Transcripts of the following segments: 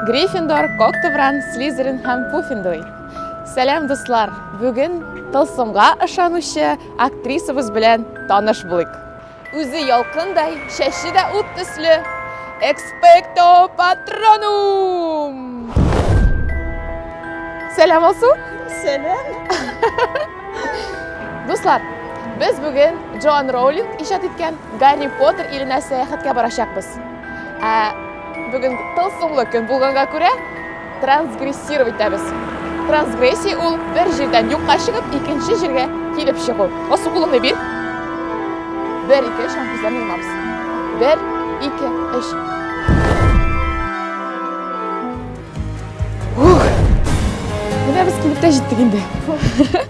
Гриффиндор, Коктевран, Слизерин һәм Пуффендуй. Сәлам дуслар! Бүген тылсымга ышанучы актрисабыз белән таныш булыйк. Үзе ялкындай, шәше дә ут төсле. Expecto Patronum! Сәлам Алсу! Сәлам! Дуслар, без бүген Джоан Роулинг иҗат иткән Гарри Поттер иленә сәяхәткә барачакбыз. Бүген тылсымлы көн булганга күрә трансгрессировать итәбез. Трансгрессия ул бер җирдән юкка чыгып, икенче җиргә килеп чыгу. Асу кулыңны бир. 1-2 шампузларны йомабыз. 1-2-3. Менә без килеп тә җиттек инде.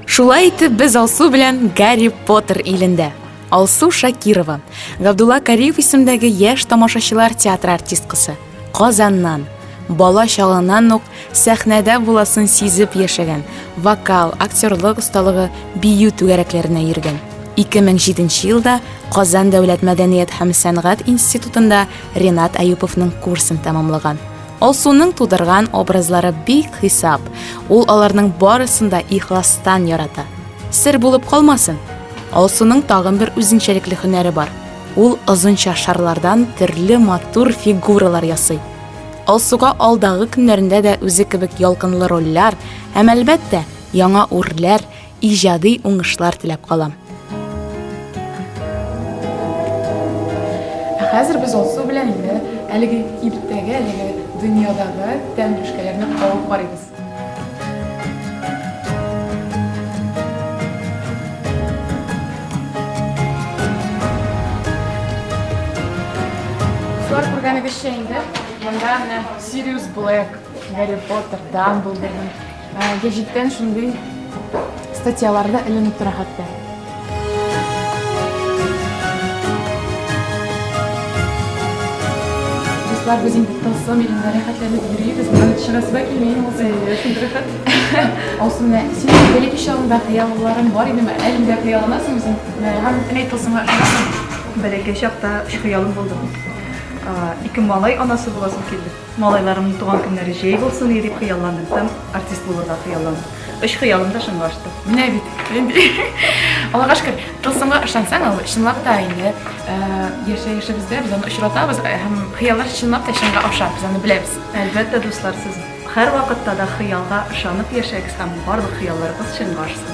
Шулай итеп без Алсу белән Гарри Поттер илендә. Алсу Шакирова, Габдулла Кариев исемендәге яшь тамашачылар театры артисткасы. Казаннан, бала чагыннан ук сәхнәдә буласын сизеп яшәгән, вокал, актерлык осталыгы бию түгәрәкләренә йөргән. 2007 елда Казан дәүләт мәдәният һәм сәнгать институтында Ренат Аюповның курсын тәмамлаган. Алсуның тудырган образлары бик хисап. Ул аларның барысын да ихластан ярата. Сер булып калмасын. Алсуның тагын бер үзенчәлекле һөнәре бар. Ул озынча шарлардан төрле матур фигуралар ясый. Алсуга алдагы көннәрендә дә үзе кебек ялкынлы рольләр һәм әлбәттә яңа үрләр, иҗади уңышлар теләп калам. Хәзер без Алсу белән инде әлеге кибеттәге, әлеге дөньядагы тәмлешкәләрне кабып карыйбыз. Суар күргәнегезчә инде, монда менә Sirius Black, Гарри Поттер, Дамблдорның гәҗиттән шундый статьяларда эленеп тора хәтта. Дуслар, без инде тылсым илендә рәхәтләнеп йөрибез, моны төшенәсебә килмәй инде. Алсу, менә синең бәлки чагында хыялларың бар идеме? Әлендә хыялланасың үзең? Һәм әнә тылсымга ышанасың? Бәләкәй чакта хыялым булды. Ике малай анасы буласым килде. Малайларымның туган көннәре җәй булсын дип хыялландым. Һәм артист булырга хыялландым. 3 хыялым да шуңа ашты. Менә бит. Аллага шөкер, тылсымга ышансаң, ул чынлап та инде яшәешебездә без аны очратабыз һәм хыяллар чынлап та чынга аша, без аны беләбез. Әлбәттә, дуслар, сез һәр вакытта да хыялга ышанып яшәгез һәм барлык хыялларыгыз чынга ашсын.